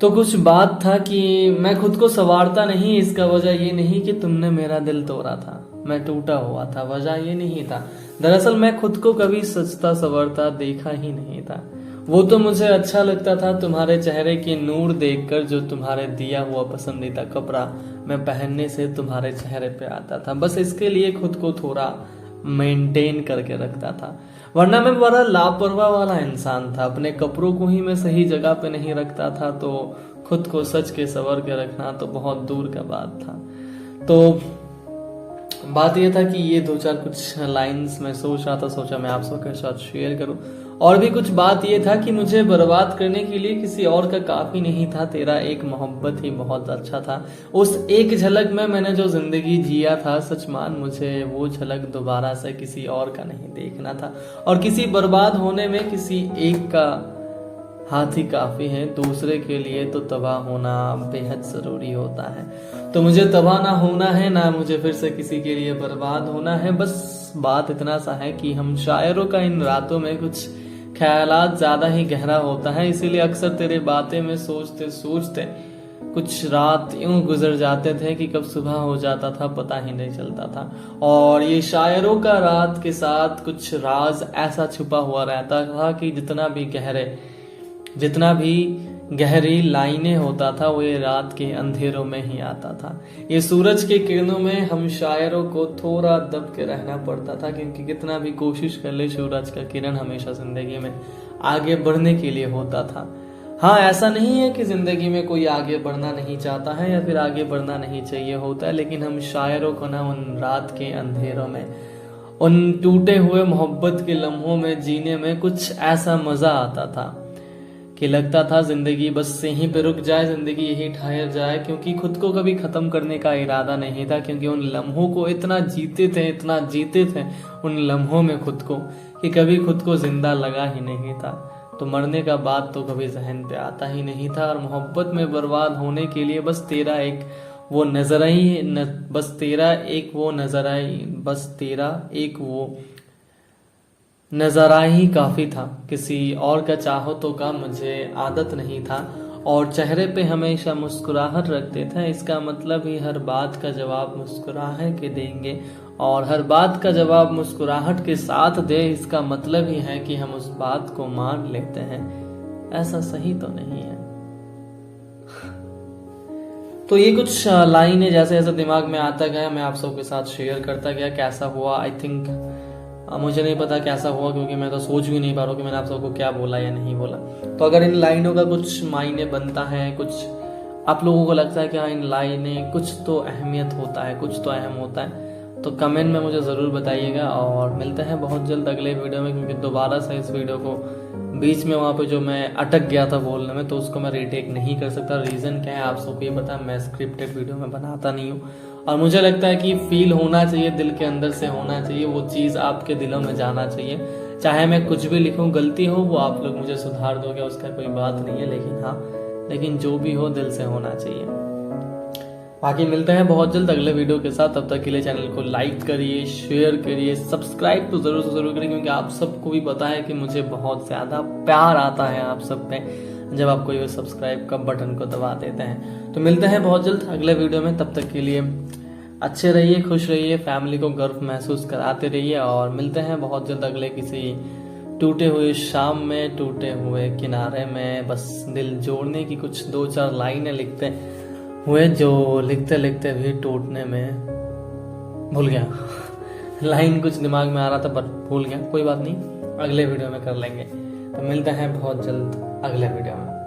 तो कुछ बात था कि मैं खुद को संवारता नहीं, इसका वजह ये नहीं कि तुमने मेरा दिल तोड़ा था, मैं टूटा हुआ था, वजह ये नहीं था। दरअसल मैं खुद को कभी सजता संवरता देखा ही नहीं था। वो तो मुझे अच्छा लगता था तुम्हारे चेहरे की नूर देखकर, जो तुम्हारे दिया हुआ पसंदीदा कपड़ा मैं पहनने से तुम्हारे चेहरे पे आता था। बस इसके लिए खुद को थोड़ा मेंटेन करके रखता था, वरना मैं बड़ा लापरवाह वाला इंसान था। अपने कपड़ों को ही मैं सही जगह पे नहीं रखता था, तो खुद को सच के संवर के रखना तो बहुत दूर का बात था। तो बात यह था कि ये दो चार कुछ लाइंस मैं सोच रहा था, सोचा मैं आप सबके साथ शेयर करूं। और भी कुछ बात ये था कि मुझे बर्बाद करने के लिए किसी और का काफी नहीं था, तेरा एक मोहब्बत ही बहुत अच्छा था। उस एक झलक में मैंने जो जिंदगी जिया था, सच मान मुझे वो झलक दोबारा से किसी और का नहीं देखना था। और किसी बर्बाद होने में किसी एक का हाथ ही काफी है, दूसरे के लिए तो तबाह होना बेहद जरूरी होता है। तो मुझे तबाह ना होना है, ना मुझे फिर से किसी के लिए बर्बाद होना है। बस बात इतना सा है कि हम शायरों का इन रातों में कुछ ख्यालात ज्यादा ही गहरा होता है, इसीलिए अक्सर तेरे बातें में सोचते सोचते कुछ रात यूं गुजर जाते थे कि कब सुबह हो जाता था पता ही नहीं चलता था। और ये शायरों का रात के साथ कुछ राज ऐसा छुपा हुआ रहता था कि जितना भी गहरी लाइनें होता था वो ये रात के अंधेरों में ही आता था। ये सूरज के किरणों में हम शायरों को थोड़ा दब के रहना पड़ता था, क्योंकि कितना भी कोशिश कर ले सूरज का किरण हमेशा जिंदगी में आगे बढ़ने के लिए होता था। हाँ, ऐसा नहीं है कि जिंदगी में कोई आगे बढ़ना नहीं चाहता है या फिर आगे बढ़ना नहीं चाहिए होता है, लेकिन हम शायरों को ना उन रात के अंधेरों में, उन टूटे हुए मोहब्बत के लम्हों में जीने में कुछ ऐसा मजा आता था कि लगता था जिंदगी बस यहीं पे रुक जाए, जिंदगी यहीं ठहर जाए। क्योंकि खुद को कभी खत्म करने का इरादा नहीं था, क्योंकि उन लम्हों को इतना जीते थे उन लम्हों में खुद को, कि कभी खुद को जिंदा लगा ही नहीं था। तो मरने का बात तो कभी जहन पे आता ही नहीं था। और मोहब्बत में बर्बाद होने के लिए बस तेरा एक वो नजरा ही काफी था। किसी और का चाहतों का मुझे आदत नहीं था। और चेहरे पे हमेशा मुस्कुराहट रखते थे, इसका मतलब ही हर बात का जवाब मुस्कुराहट के देंगे। और हर बात का जवाब मुस्कुराहट के साथ दे, इसका मतलब ही है कि हम उस बात को मान लेते हैं। ऐसा सही तो नहीं है। तो ये कुछ लाइनें जैसे जैसे दिमाग में आता गया मैं आप सबके साथ शेयर करता गया। कैसा हुआ, आई थिंक मुझे नहीं पता कैसा हुआ, क्योंकि मैं तो सोच भी नहीं पा रहा हूँ कि मैंने आप सबको क्या बोला या नहीं बोला। तो अगर इन लाइनों का कुछ मायने बनता है, कुछ आप लोगों को लगता है कि हाँ इन लाइनें कुछ तो अहमियत होता है, कुछ तो अहम होता है, तो कमेंट में मुझे ज़रूर बताइएगा। और मिलते हैं बहुत जल्द अगले वीडियो में, क्योंकि दोबारा से इस वीडियो को बीच में वहाँ पे जो मैं अटक गया था बोलने में, तो उसको मैं रीटेक नहीं कर सकता। रीज़न क्या है आप सबको ये पता, मैं स्क्रिप्टेड वीडियो में बनाता नहीं हूँ। और मुझे लगता है कि फील होना चाहिए, दिल के अंदर से होना चाहिए, वो चीज़ आपके दिलों में जाना चाहिए। चाहे मैं कुछ भी लिखूँ, गलती हो वो आप लोग मुझे सुधार दोगे, उसका कोई बात नहीं है, लेकिन जो भी हो दिल से होना चाहिए। बाकी मिलते हैं बहुत जल्द अगले वीडियो के साथ। तब तक के लिए चैनल को लाइक करिए, शेयर करिए, सब्सक्राइब तो जरूर से जरूर करिए, क्योंकि आप सबको भी पता है कि मुझे बहुत ज़्यादा प्यार आता है आप सब पे जब आप कोई सब्सक्राइब का बटन को दबा देते हैं। तो मिलते हैं बहुत जल्द अगले वीडियो में। तब तक के लिए अच्छे रहिए, खुश रहिए, फैमिली को गर्व महसूस कराते रहिए। और मिलते हैं बहुत जल्द अगले किसी टूटे हुए शाम में, टूटे हुए किनारे में, बस दिल जोड़ने की कुछ दो चार लाइनें लिखते हुए, जो लिखते लिखते भी टूटने में भूल गया। लाइन कुछ दिमाग में आ रहा था पर भूल गया, कोई बात नहीं, अगले वीडियो में कर लेंगे। तो मिलते हैं बहुत जल्द अगले वीडियो में।